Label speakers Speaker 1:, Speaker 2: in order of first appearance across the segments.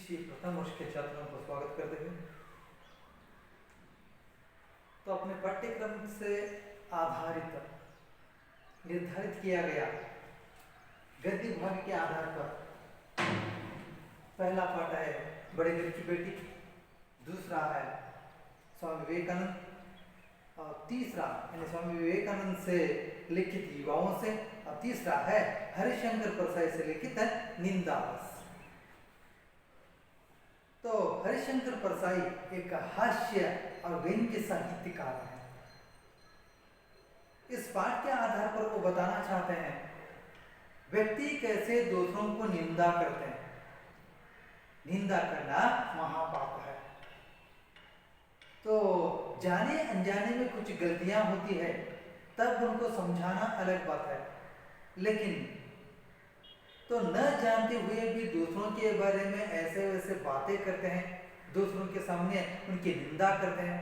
Speaker 1: जी, प्रथम वर्ष के छात्रों को स्वागत करते हैं। तो अपने पाठ्यक्रम से आधारित निर्धारित किया गया गद्य भाग के आधार पर पहला पाठ है बड़े घर की बेटी, दूसरा है स्वामी विवेकानंद और तीसरा यानी स्वामी विवेकानंद से लिखित युवाओं से और तीसरा है हरिशंकर परसाई से लिखित निंदा रस। तो हरिशंकर परसाई एक हास्य और व्यंग्य साहित्यकार है। इस पाठ के आधार पर वो बताना चाहते हैं व्यक्ति कैसे दूसरों को निंदा करते हैं। निंदा करना महापाप है। तो जाने अनजाने में कुछ गलतियां होती है तब उनको समझाना अलग बात है, लेकिन तो न जानते हुए भी दूसरों के बारे में ऐसे वैसे बातें करते हैं, दूसरों के सामने उनकी निंदा करते हैं,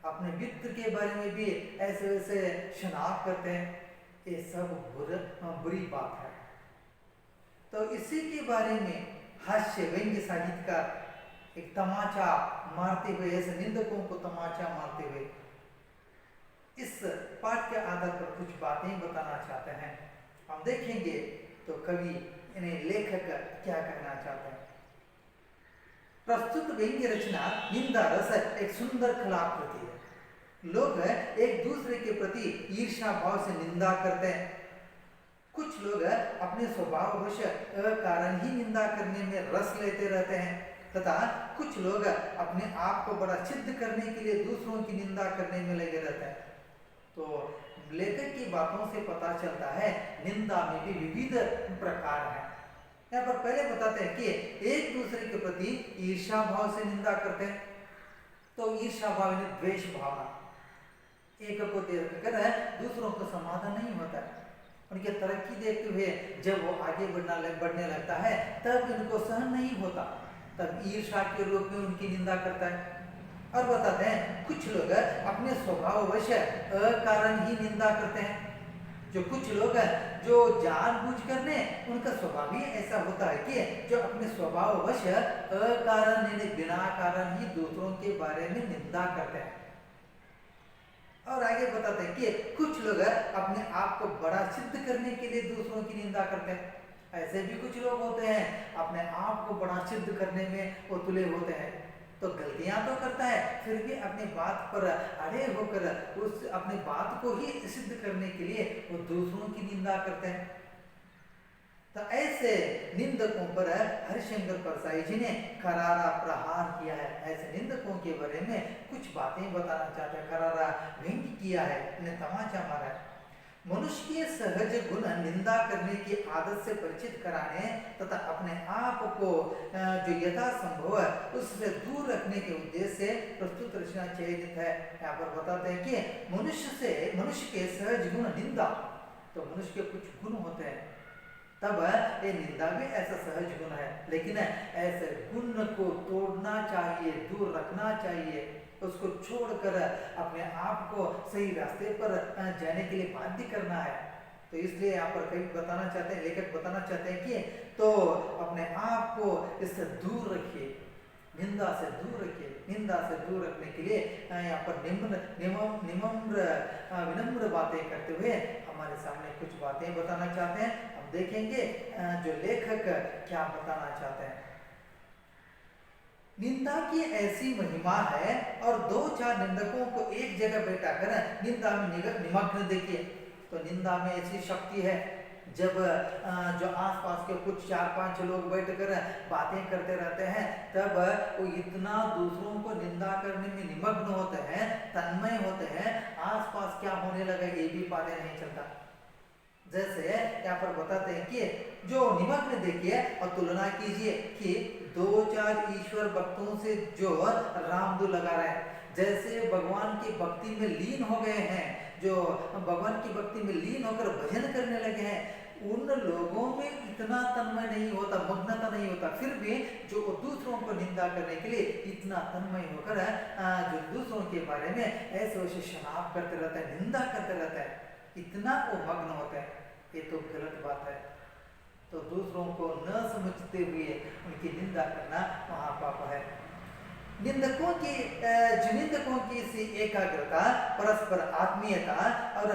Speaker 1: अपने मित्र के बारे में भी ऐसे वैसे शनाख्त करते हैं, ये सब बुरी बात है। तो इसी के बारे में हास्य व्यंग्य साहित्य का एक तमाचा मारते हुए, ऐसे निंदकों को तमाचा मारते हुए इस पाठ के आधार पर कुछ बातें बताना चाहते हैं। हम देखेंगे तो कवि इन्हें लेखक क्या कहना चाहते हैं। प्रस्तुत व्यंग्य रचना निंदा रस एक सुंदर कलाकृति है। लोग एक दूसरे के प्रति ईर्ष्या भाव से निंदा करते हैं। कुछ लोग अपने स्वभाववश कारण ही निंदा करने में रस लेते रहते हैं तथा कुछ लोग अपने आप को बड़ा सिद्ध करने के लिए दूसरों की निंदा करने में लगे रहते हैं। तो लेखक की बातों से पता चलता है निंदा में भी विविध प्रकार है। यहाँ पर पहले बताते हैं कि एक दूसरे के प्रति ईर्ष्या भाव से निंदा करते हैं। तो ईर्ष्या भाव यानी द्वेष भावना, एक को देखकर दूसरों को समाधान नहीं होता है। उनके तरक्की देखते हुए जब वो आगे बढ़ने लगता है तब इनको सहन नहीं होता, तब ईर्ष्या के रूप में उनकी निंदा करता है। और बताते हैं कुछ लोग अपने स्वभाववश अकारण ही निंदा करते हैं। जो कुछ लोग जो जानबूझकर ने उनका स्वभाव ही ऐसा होता है कि जो अपने स्वभाववश अकारण यानी बिना कारण ही दूसरों के बारे में निंदा करते हैं। और आगे बताते हैं कि कुछ लोग अपने आप को बड़ा सिद्ध करने के लिए दूसरों की निंदा करते हैं। ऐसे भी कुछ लोग होते हैं अपने आप को बड़ा सिद्ध करने में वो तुले होते हैं। तो गलतियां तो करता है फिर भी अपनी बात पर अड़े होकर उस अपनी बात को ही सिद्ध करने के लिए वो दूसरों की निंदा करते हैं। तो ऐसे निंदकों पर हरिशंकर परसाई जी ने करारा प्रहार किया है। ऐसे निंदकों के बारे में कुछ बातें बताना चाहते हैं। करारा व्यंग्य किया है, इन्हें तमाचा मारा है। मनुष्य के सहज गुण निंदा करने की आदत से परिचित कराने तथा अपने आप को जो यथासंभव उससे दूर रखने के उद्देश्य से प्रस्तुत रचना चयनित है। यहाँ पर बताते हैं कि मनुष्य के सहज गुण निंदा, तो मनुष्य के कुछ गुण होते हैं तब ये निंदा भी ऐसा सहज गुण है, लेकिन ऐसे गुण को तोड़ना चाहिए, दूर रखना चाहिए, उसको छोड़कर अपने आप को सही रास्ते पर जाने के लिए बाध्य करना है। तो इसलिए यहाँ पर कवि बताना चाहते हैं, लेखक बताना चाहते हैं कि तो अपने आप को इससे दूर रखिए, निंदा से दूर रखिए। निंदा से दूर रखने के लिए यहाँ पर विनम्र बातें करते हुए हमारे सामने कुछ बातें बताना चाहते हैं। हम देखेंगे जो लेखक क्या बताना चाहते हैं। निंदा की ऐसी महिमा है और दो चार निंदकों को एक जगह बैठा कर निंदा में निमग्न देखिए। तो निंदा में ऐसी शक्ति है, जब जो आसपास के कुछ 4-5 लोग बैठकर बातें करते रहते हैं तब वो इतना दूसरों को निंदा करने में निमग्न होते हैं, तन्मय होते हैं, आसपास क्या होने लगा ये भी पता नहीं चलता। जैसे यहाँ पर बताते हैं कि जो निमग्न देखिए और तुलना कीजिए कि 2-4 ईश्वर भक्तों से जो रामदू लगा रहे हैं, जैसे भगवान की भक्ति में लीन हो गए हैं, जो भगवान की भक्ति में लीन होकर भजन करने लगे हैं, उन लोगों में इतना तन्मय नहीं होता, मग्नता नहीं होता, फिर भी जो दूसरों को निंदा करने के लिए इतना तन्मय होकर जो दूसरों के बारे में ऐसे वैसे शनाख्त करते रहता है, निंदा करते रहता है, इतना वो मग्न होता है, ये तो गलत बात है। तो दूसरों को न समझते हुए उनकी निंदा करना महापाप है। निंदकों की जो निंदकों की सी एकाग्रता, परस्पर आत्मीयता और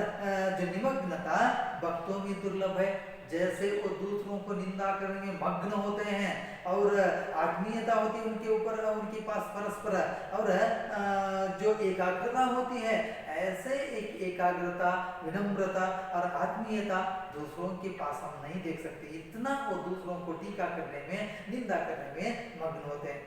Speaker 1: जो निमग्नता भक्तों में दुर्लभ है। जैसे वो दूसरों को निंदा करने में मग्न होते हैं और आत्मीयता होती है उनके ऊपर, उनके पास परस्पर, और जो एकाग्रता होती है, ऐसे एक एकाग्रता, विनम्रता और आत्मीयता दूसरों के पास हम नहीं देख सकते। इतना वो दूसरों को टीका करने में, निंदा करने में मग्न होते हैं।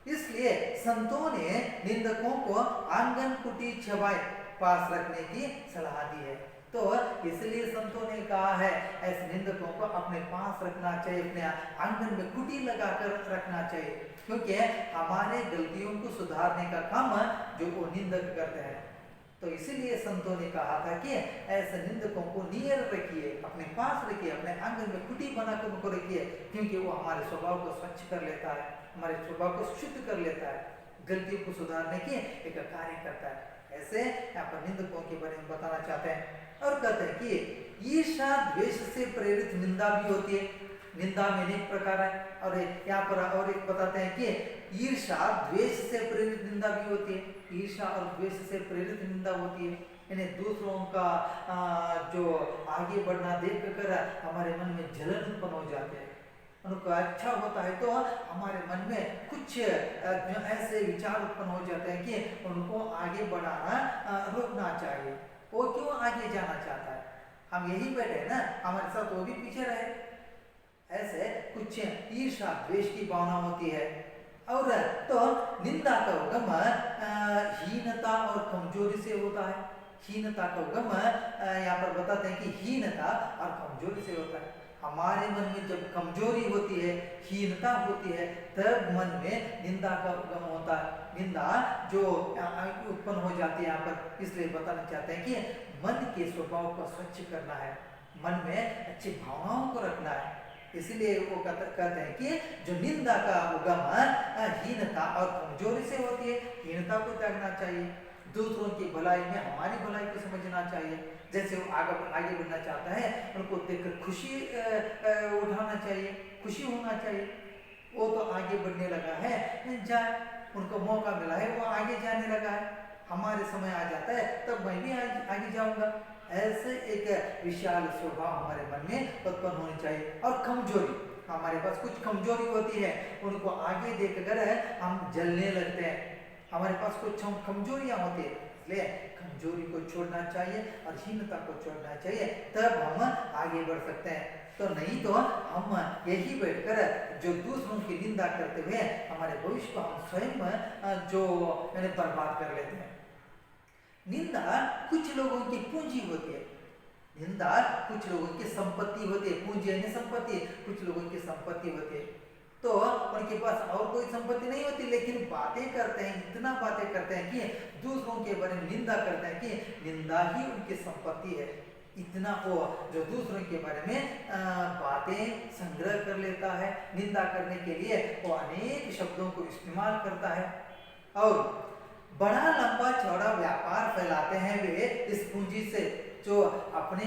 Speaker 1: इसलिए संतों ने निंदकों को आंगन कुटी छवाए पास रखने की सलाह दी है। तो इसलिए संतों ने कहा है ऐसे निंदकों को अपने पास रखना चाहिए, अपने आंगन में कुटी लगाकर रखना चाहिए, क्योंकि हमारे गलतियों को सुधारने का काम जो वो निंदक करते हैं। तो इसीलिए संतों ने कहा था कि ऐसे निंदकों को नियर रखिए, अपने पास रखिए, अपने आंगन में कुटी बनाकर उनको रखिए, क्योंकि वो हमारे स्वभाव को स्वच्छ कर लेता है, हमारे स्वभाव को शुद्ध कर लेता है, गलतियों को सुधारने की एक कार्य करता है। ऐसे यहाँ पर निंदकों के बारे में बताना चाहते हैं और कहते हैं कि ईर्ष्या द्वेष से प्रेरित निंदा भी होती है। निंदा में अनेक प्रकार है, और यहाँ पर और एक बताते हैं कि ईर्ष्या द्वेष से प्रेरित निंदा भी होती है। ईर्ष्या और द्वेष से प्रेरित निंदा होती है, यानी दूसरों का जो आगे बढ़ना देख कर हमारे मन में जलन उत्पन्न हो जाते हैं। उनको अच्छा होता है तो हमारे मन में कुछ ऐसे विचार उत्पन्न हो जाते हैं कि उनको आगे बढ़ाना रोकना चाहिए। वो क्यों आगे जाना चाहता है, हम यही बैठे ना, हमारे साथ वो भी पीछे रहे। ऐसे कुछ ईर्ष्या द्वेष की भावना होती है। और तो निंदा का उगम हीनता और कमजोरी से होता है। हीनता का उगम यहाँ पर बताते हैं कि हीनता और कमजोरी से होता है। हमारे मन में जब कमजोरी होती है, हीनता होती है, तब मन में निंदा का उगम होता है। निंदा जो उत्पन्न हो जाती है यहाँ पर, इसलिए बताना चाहते हैं कि मन के स्वभाव को स्वच्छ करना है, मन में अच्छी भावनाओं को रखना है। इसलिए वो कहते हैं कि जो निंदा का उगम हीनता और कमजोरी से होती है, हीनता को त्यागना चाहिए, दूसरों की भलाई में हमारी भलाई को समझना चाहिए। जैसे वो आगे बढ़ना चाहता है, उनको देखकर खुशी उठाना चाहिए, खुशी होना चाहिए। वो तो आगे बढ़ने लगा है, जाए, उनको मौका मिला है, वो आगे जाने लगा है, हमारे समय आ जाता है तब मैं भी आगे जाऊंगा। ऐसे एक विशाल स्वभाव हमारे मन में उत्पन्न होनी चाहिए। और कमजोरी, हमारे पास कुछ कमजोरी होती है, उनको आगे देखकर हम जलने लगते हैं। हमारे पास कुछ कमजोरियां होती है, इसलिए कमजोरी को छोड़ना चाहिए और हीनता को छोड़ना चाहिए, तब हम आगे बढ़ सकते हैं। तो नहीं तो हम यही बैठकर जो दूसरों की निंदा करते हुए हमारे भविष्य को हम स्वयं जो बर्बाद कर लेते हैं। निंदा कुछ लोगों की पूंजी होती है, निंदा कुछ लोगों की संपत्ति होती है। पूंजी यानी संपत्ति, कुछ लोगों की संपत्ति होती है, तो उनके पास और कोई संपत्ति नहीं होती, लेकिन बातें करते हैं, इतना बातें करते हैं कि दूसरों के बारे में निंदा करते हैं कि निंदा ही उनकी संपत्ति है। इतना वो जो दूसरों के बारे में बातें संग्रह कर लेता है, निंदा करने के लिए वो अनेक शब्दों को इस्तेमाल करता है और बड़ा लंबा चौड़ा व्यापार फैलाते हैं वे इस पूंजी से, जो अपने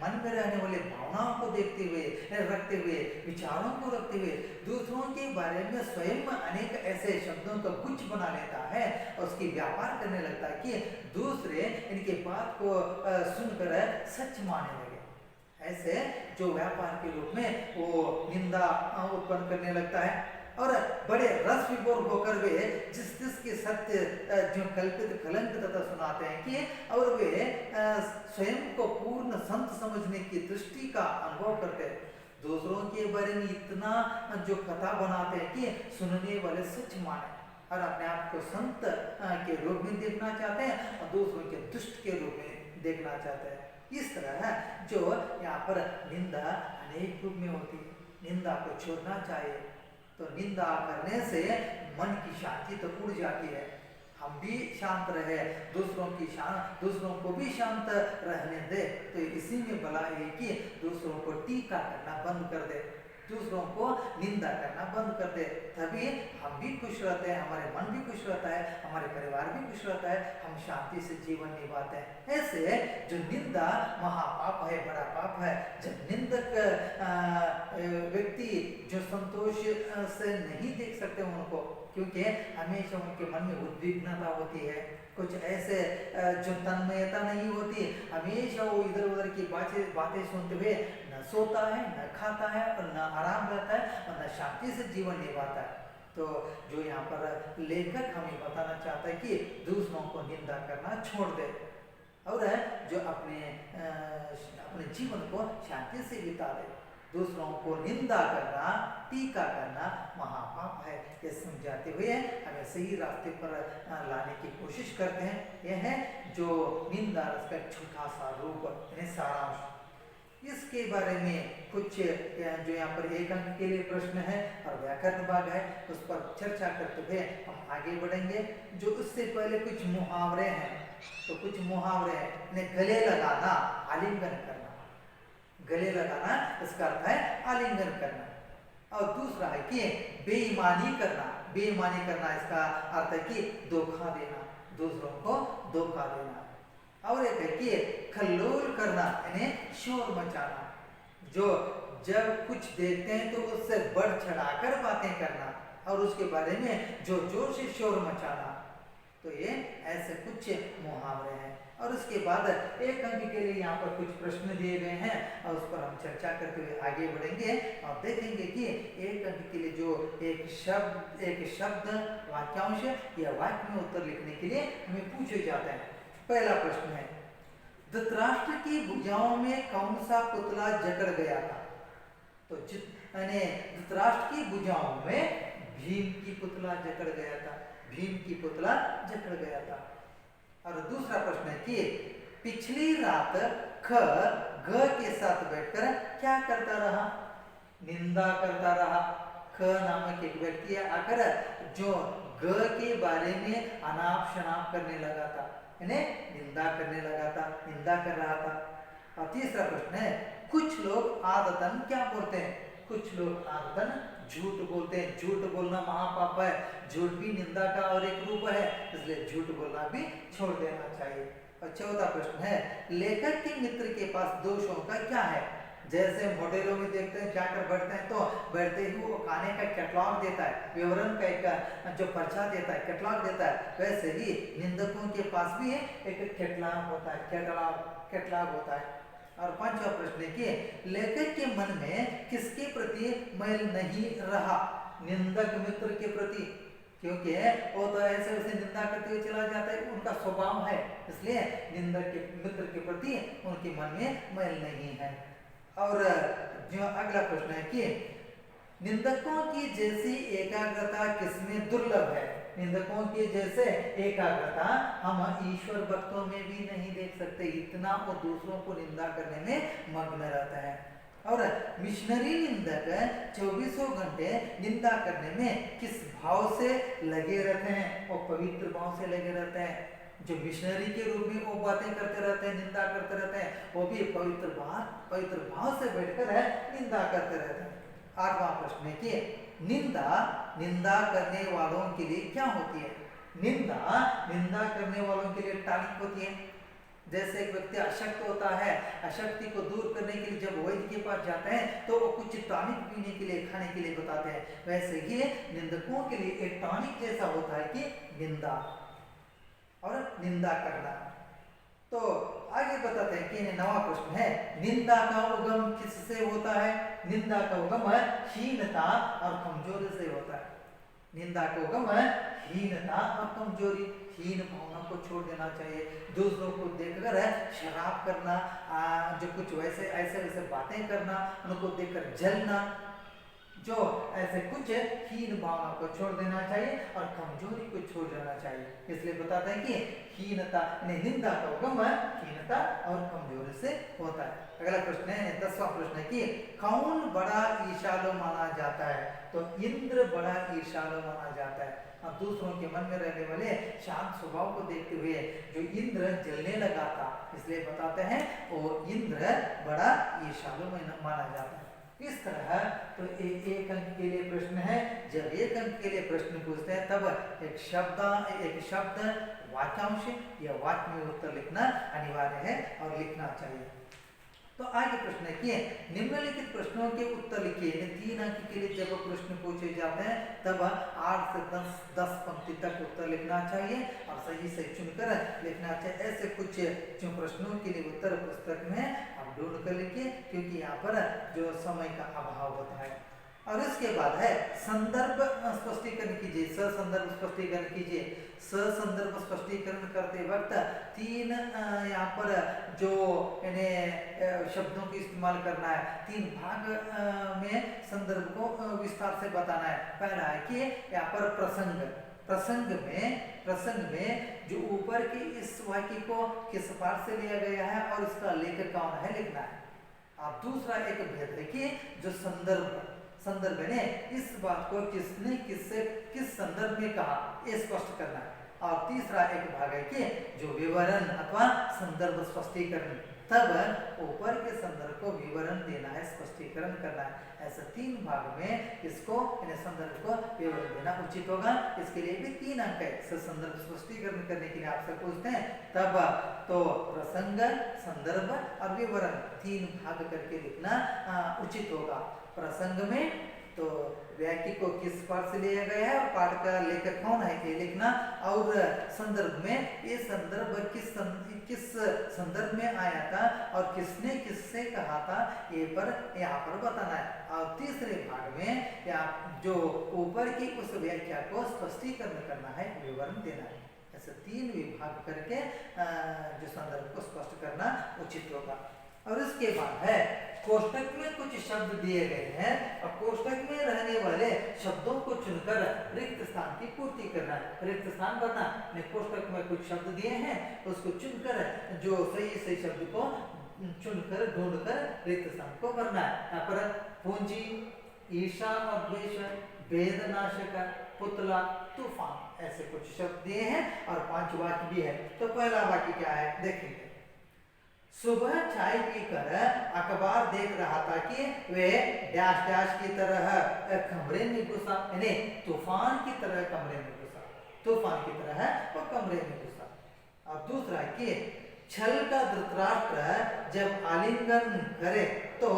Speaker 1: मन में रहने वाले भावनाओं को देखते हुए, रखते हुए, विचारों को रखते हुए दूसरों के बारे में स्वयं अनेक ऐसे शब्दों का गुच्छ बना लेता है और उसकी व्यापार करने लगता है कि दूसरे इनके बात को सुनकर सच मानने लगे। ऐसे जो व्यापार के रूप में वो निंदा उत्पन्न करने लगता है और बड़े रस विभोर होकर वे जिसके सत्य जो कल्पित कलंक तथा सुनाते हैं कि और वे स्वयं को पूर्ण संत समझने की दृष्टि का अनुभव करते हैं। दूसरों के बारे में इतना जो कथा बनाते हैं कि सुनने वाले सच माने और अपने आप को संत के रूप में देखना चाहते हैं और दूसरों के दुष्ट के रूप में देखना चाहते हैं। इस तरह जो यहाँ पर निंदा अनेक रूप में होती है, निंदा को छोड़ना चाहिए। तो निंदा करने से मन की शांति तो उड़ जाती है, हम भी शांत रहे, दूसरों को भी शांत रहने दे। तो इसी में भला है कि दूसरों को टीका करना बंद कर दे, दूसरों को निंदा करना बंद कर दे, तभी हम भी खुश रहते हैं, हमारे मन भी खुश रहता है, हमारे परिवार भी खुश रहता है, हम शांति से जीवन निभाते हैं। ऐसे जो निंदा महापाप है, बड़ा पाप है। जब निंदक व्यक्ति जो संतोष से नहीं देख सकते उनको, क्योंकि हमेशा उनके मन में उद्विग्नता होती है, कुछ ऐसे जो तन्मयता नहीं होती, हमेशा वो इधर उधर की बातें सुनते हुए न सोता है, न खाता है, और न आराम रहता है, और न शांति से जीवन निभाता है। तो जो यहाँ पर लेखक हमें बताना चाहता है कि दूसरों को निंदा करना छोड़ दे, और जो अपने जीवन को शांति से बिता दे। दूसरों को निंदा करना, टीका करना महापाप है। ये समझाते हुए हमें सही रास्ते पर लाने की कोशिश करते हैं। यह है जो निंदा रस का छोटा सा रूप, यानी सारांश। इसके बारे में कुछ जो यहाँ पर एक अंक के लिए प्रश्न है और व्याकरण भाग है, उस पर चर्चा करते हुए हम आगे बढ़ेंगे। जो उससे पहले कुछ मुहावरे हैं, तो कुछ मुहावरे हैं। गले लगाना, आलिंगन करना। गले लगाना इसका अर्थ है आलिंगन करना। और दूसरा है कि बेईमानी करना। बेईमानी करना इसका अर्थ है कि धोखा देना, दूसरों को धोखा देना। और एक है कि खल्लोल करना, यानी शोर मचाना। जो जब कुछ देखते हैं तो उससे बढ़ चढ़ाकर बातें करना और उसके बारे में जोर जोर से शोर मचाना। तो ये ऐसे कुछ मुहावरे हैं। और उसके बाद एक अंक के लिए यहाँ पर कुछ प्रश्न दिए गए हैं और उस पर हम चर्चा करते हुए आगे बढ़ेंगे और देखेंगे कि एक अंक के लिए जो एक शब्द वाक्यांश या वाक्य में उत्तर लिखने के लिए हमें पूछे जाते हैं। पहला प्रश्न है, धृतराष्ट्र की भुजाओं में कौन सा पुतला जकड़ गया था? तो धृतराष्ट्र की भुजाओं में भीम की पुतला जकड़ गया था। भीम की पुतला जकड़ गया था। और दूसरा प्रश्न है कि पिछली रात ख ग के साथ बैठकर क्या करता रहा? निंदा करता रहा। ख नामक एक व्यक्ति आकर जो ग के बारे में अनाप शनाप करने लगा था, निंदा करने लगा था, निंदा कर रहा था। और तीसरा प्रश्न है, कुछ लोग आदतन क्या बोलते हैं? कुछ लोग आदतन झूठ बोलते हैं। झूठ बोलना महापाप है। झूठ भी निंदा का और एक रूप है, इसलिए झूठ बोलना भी छोड़ देना चाहिए। और चौथा प्रश्न है, लेखक के मित्र के पास दोषों का क्या है? जैसे होटलों में देखते हैं, जाकर बैठते हैं तो बैठते ही वो खाने का कैटलॉग देता है, विवरण का एक जो पर्चा देता है, कैटलॉग देता है। वैसे ही निंदकों के पास भी एक कैटलॉग होता है, कैटलॉग होता है। और पांचवा प्रश्न है कि लेखक के मन में किसके प्रति मैल नहीं रहा? निंदक मित्र के प्रति, क्योंकि वो तो ऐसे उसे निंदा करते हुए चला जाता है, उनका स्वभाव है, इसलिए निंदक के मित्र के प्रति उनके मन में मैल नहीं है। और जो अगला प्रश्न है कि निंदकों की जैसी एकाग्रता किसमें दुर्लभ है? निंदकों की जैसे एकाग्रता हम ईश्वर भक्तों में भी नहीं देख सकते, इतना वो दूसरों को निंदा करने में मग्न रहता है। और मिशनरी निंदक 24 घंटे निंदा करने में किस भाव से लगे रहते हैं? वो पवित्र भाव से लगे रहते हैं। जो मिशनरी के रूप में वो बातें करते रहते हैं, निंदा करते रहते हैं, वो भी पवित्र भाव से बैठकर निंदा करते रहते हैं। आठवां प्रश्न है कि निंदा करने वालों के लिए क्या होती है? निंदा करने वालों के लिए टॉनिक होती है। जैसे एक व्यक्ति अशक्त होता है, अशक्ति को दूर करने के लिए जब वैद्य के पास जाते हैं तो वो कुछ टॉनिक पीने के लिए, खाने के लिए बताते हैं। वैसे ही निंदकों के लिए एक टॉनिक जैसा होता है कि निंदा और निंदा करना। तो आगे बताते हैं कि नवा प्रश्न है, निंदा का उगम किससे होता है? निंदा का उगम हीनता और कमजोरी से होता है। निंदा का उगम हीनता और कमजोरी। हीन भावना को छोड़ देना चाहिए। दूसरों को देखकर शराब करना, जो कुछ ऐसे वैसे बातें करना, उनको देखकर जलना, जो ऐसे कुछ हीन भावना को छोड़ देना चाहिए और कमजोरी को छोड़ देना चाहिए। इसलिए बताते हैं कि हीनता, निंदा का उगम हीनता और कमजोरी से होता है। अगला प्रश्न है, 10वां प्रश्न है कि कौन बड़ा ईर्ष्यालु माना जाता है? तो इंद्र बड़ा ईर्ष्यालु माना जाता है। और दूसरों के मन में रहने वाले शांत स्वभाव को देखते हुए जो इंद्र जलने लगा था, इसलिए बताते हैं वो इंद्र बड़ा ईर्ष्यालु माना जाता है। इस तरह तो एक अंक के लिए प्रश्न है। जब एक अंक के लिए प्रश्न पूछते हैं तब एक शब्द वाक्यांश या वाक्य में उत्तर लिखना अनिवार्य है और लिखना चाहिए। तो आगे प्रश्न है कि निम्नलिखित प्रश्नों के उत्तर लिखिए। 3 अंक के लिए जब प्रश्न पूछे जाते हैं तब 8 से 10 पंक्ति तक उत्तर लिखना चाहिए और सही से चुनकर लिखना चाहिए। ऐसे कुछ जो प्रश्नों के लिए उत्तर पुस्तक में आप ढूंढ कर लिखिए, क्योंकि यहाँ पर जो समय का अभाव होता है। और इसके बाद है संदर्भ स्पष्टीकरण कीजिए। ससंदर्भ स्पष्टीकरण कीजिए। ससंदर्भ स्पष्टीकरण करते वक्त 3 यहाँ पर जो शब्दों का इस्तेमाल करना है, 3 भाग में संदर्भ को विस्तार से बताना है। पहला है कि यहाँ पर प्रसंग में जो ऊपर के इस वाक्य को किस पाठ से लिया गया है और इसका लेखक कौन है लिखना है। अब दूसरा एक भेद है कि जो संदर्भ ने इस बात को किसने किस संदर्भ में कहा ये स्पष्ट करना है। और तीसरा एक भाग है कि जो विवरण अथवा संदर्भ स्पष्टीकरण, तब ऊपर के संदर्भ को विवरण देना है, स्पष्टीकरण करना है। ऐसे 3 भाग में इसको संदर्भ को विवरण देना उचित होगा। इसके लिए भी 3 अंक है। संदर्भ स्पष्टीकरण करने के लिए आपसे पूछते हैं तब तो प्रसंग, संदर्भ और विवरण 3 भाग करके लिखना उचित होगा। प्रसंग में तो वाक्य को किस पाठ से लिया गया है और पाठ का लेखक कौन है ये लिखना, और संदर्भ में ये संदर्भ किस संदर्भ में आया था और किसने किससे कहा था ये पर यहाँ पर बताना है। और तीसरे भाग में या जो ऊपर की उस व्याख्या को स्पष्टीकरण करना है, विवरण देना है। ऐसे 3 विभाग करके जो संदर्भ को स्पष्ट करना उचित होगा। और इसके बाद है कोष्टक में कुछ शब्द दिए गए हैं और कोष्टक में रहने वाले शब्दों को चुनकर रिक्त स्थान की पूर्ति करना है। रिक्त स्थान भरना, कोष्टक में कुछ शब्द दिए हैं उसको चुनकर जो सही शब्द को चुनकर ढूंढकर रिक्त स्थान को भरना है। यहाँ पर पूंजी, ईर्षा और द्वेष, वेदनाशक, पुतला, तूफान ऐसे कुछ शब्द दिए हैं और 5 वाक्य भी है। तो पहला वाक्य क्या है देखेंगे। सुबह चाय पीकर अखबार देख रहा था कि वे डैश डैश की तरह कमरे में घुसा, यानी तूफान की तरह कमरे में घुसा, तूफान की तरह वो कमरे में घुसा। और दूसरा कि छल का धृतराष्ट्र जब आलिंगन करे तो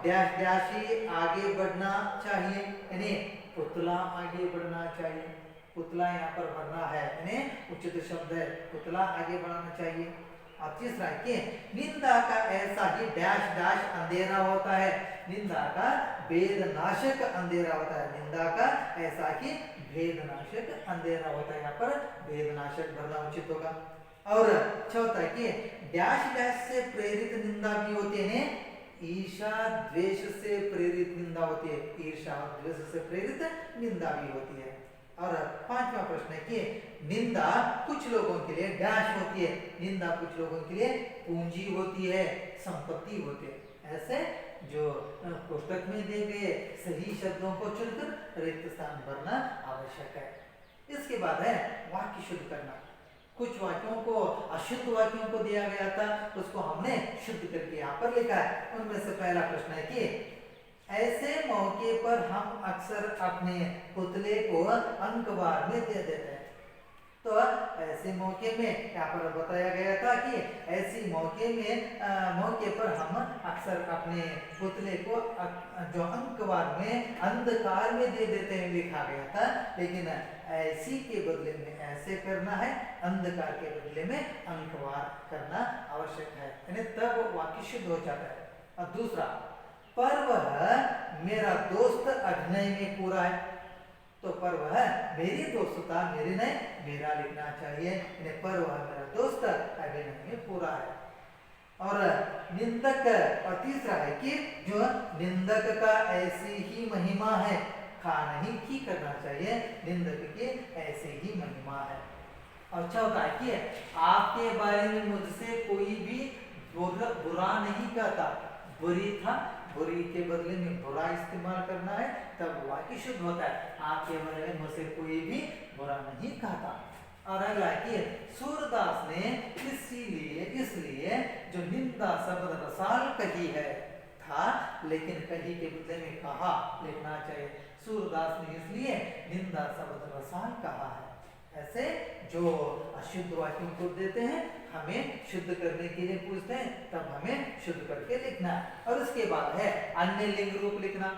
Speaker 1: डैश डैश ही आगे बढ़ना चाहिए, यानी पुतला आगे बढ़ना चाहिए। पुतला यहाँ पर बढ़ना है, यानी उचित शब्द है, पुतला आगे बढ़ना चाहिए। और तीसरा कि निंदा का ऐसा ही डैश डैश अंधेरा होता है, निंदा का वेदनाशक अंधेरा होता है। निंदा का ऐसा कि वेदनाशक अंधेरा होता है, यहाँ पर वेदनाशक भरना उचित होगा। और चौथा कि डैश डैश से प्रेरित निंदा भी होती है, ईर्षा द्वेष से प्रेरित निंदा होती है, ईर्षा और द्वेष से प्रेरित निंदा भी होती है। और 5वां प्रश्न है कि निंदा कुछ लोगों के लिए डैश होती है, निंदा कुछ लोगों के लिए पूंजी होती है, संपत्ति होती है। ऐसे जो पुस्तक में दिए गए सही शब्दों को चुनकर रिक्त स्थान भरना आवश्यक है। इसके बाद है वाक्य शुद्ध करना। कुछ वाक्यों को अशुद्ध वाक्यों को दिया गया था, उसको हमने शुद्ध करके यहाँ पर लिखा है। उनमें से पहला प्रश्न है कि ऐसे मौके पर हम अक्सर अपने पुतले को अंकवार में दे देते हैं। तो ऐसे मौके में यहाँ पर बताया गया था कि ऐसी मौके पर हम अक्सर अपने पुतले को जो अंकवार में अंधकार में दे देते हैं लिखा गया था, लेकिन ऐसी के बदले में ऐसे करना है, अंधकार के बदले में अंकवार करना आवश्यक है, यानी तब वाक्य शुद्ध हो जाता है। और दूसरा, पर वह मेरा दोस्त अभिनय में पूरा है, तो पर वह मेरी दोस्तता, मेरी नहीं मेरा लिखना चाहिए, पर वह मेरा दोस्त अभिनय में पूरा है। और निंदक, और तीसरा है कि जो निंदक का ऐसी ही महिमा है, खा नहीं की करना चाहिए, निंदक की ऐसी ही महिमा है। और चौथा है कि आपके बारे में मुझसे कोई भी बुरा नहीं कहता, बुरी था, बुरी के बदले में बुरा इस्तेमाल करना है, तब वाक्य शुद्ध होता है। आपके बारे में मुझसे कोई भी बुरा नहीं कहता। और अगला कि सूरदास ने इसलिए जो निंदा शब्द रसाल कही है, था, लेकिन कही के बदले में कहा लिखना चाहिए। सूरदास ने इसलिए निंदा शब्द रसाल कहा है। ऐसे जो अशुद्ध वाक्यों को देते हैं, हमें शुद्ध करने के लिए पूछते हैं, तब हमें शुद्ध करके लिखना है। और उसके बाद है अन्य लिंग रूप लिखना।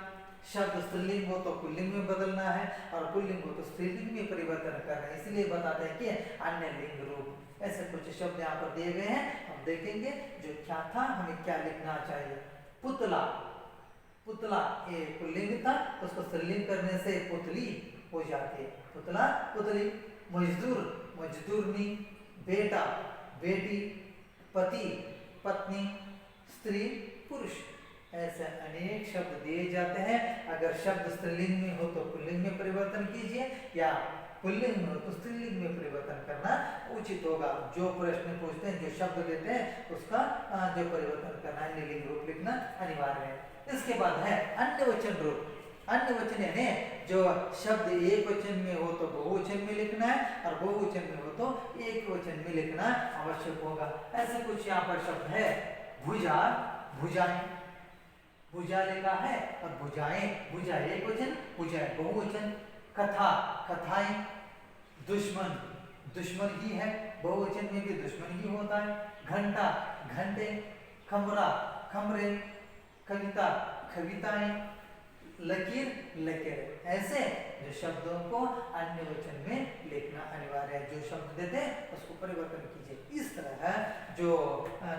Speaker 1: शब्द स्त्रीलिंग हो तो पुल्लिंग में बदलना है, और पुल्लिंग हो तो स्त्रीलिंग में परिवर्तन करना है। इसलिए बताते हैं कि अन्य लिंग रूप। ऐसे कुछ शब्द यहाँ पर दिए गए हैं, हम देखेंगे जो क्या था, हमें क्या लिखना चाहिए। पुतला, पुतला ये पुल्लिंग था, उसको स्त्रीलिंग करने से पुतली हो जाती है, पुतला पुतली। मजदूर मजदूरनी, बेटा बेटी, पति पत्नी, स्त्री पुरुष। ऐसे अनेक शब्द दिए जाते हैं। अगर शब्द स्त्रीलिंग में हो तो पुल्लिंग में परिवर्तन कीजिए, या पुल्लिंग में हो तो स्त्रीलिंग में परिवर्तन करना उचित होगा। जो प्रश्न पूछते हैं, जो शब्द देते हैं, उसका जो परिवर्तन करना है, लिंग रूप लिखना अनिवार्य है। इसके बाद है अन्य वचन रूप। अन्य वचन यानी जो शब्द एक वचन में हो तो बहुवचन में लिखना है, और बहुवचन में हो तो एक वचन में लिखना आवश्यक होगा। ऐसे कुछ यहाँ पर शब्द है। भुजा, भुजाएं, भुजा लिखा है, और भुजाएं, भुजा एक वचन, भुजाएं बहुवचन। कथा, कथाएं। दुश्मन, दुश्मन ही है, बहुवचन में भी दुश्मन ही होता है। घंटा, घंटे। कमरा, कमरे। कविता, कविताएं। लकीर, लकीर। ऐसे जो शब्दों को अन्य वचन में लिखना अनिवार्य है। जो शब्द देते हैं उसको परिवर्तन कीजिए। इस तरह जो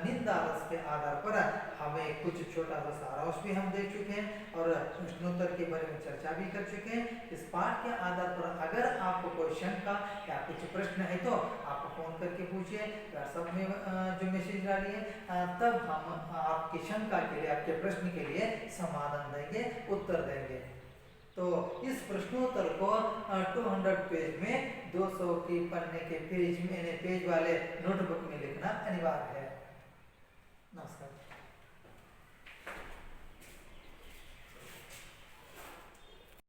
Speaker 1: निंदा रस के आधार पर हमें कुछ छोटा सा सारांश भी हम देख चुके हैं, और प्रश्नोत्तर के बारे में चर्चा भी कर चुके हैं। इस पाठ के आधार पर अगर आपको कोई शंका या कुछ प्रश्न है तो आप फोन करके पूछिए, व्हाट्सएप में जो मैसेज डालिए, तब हम आपकी शंका के लिए, आपके प्रश्न के लिए समाधान देंगे, उत्तर देंगे। तो इस प्रश्नोत्तर को 200 पेज में 200 की पन्ने के पेज वाले नोटबुक में लिखना अनिवार्य है। नमस्कार।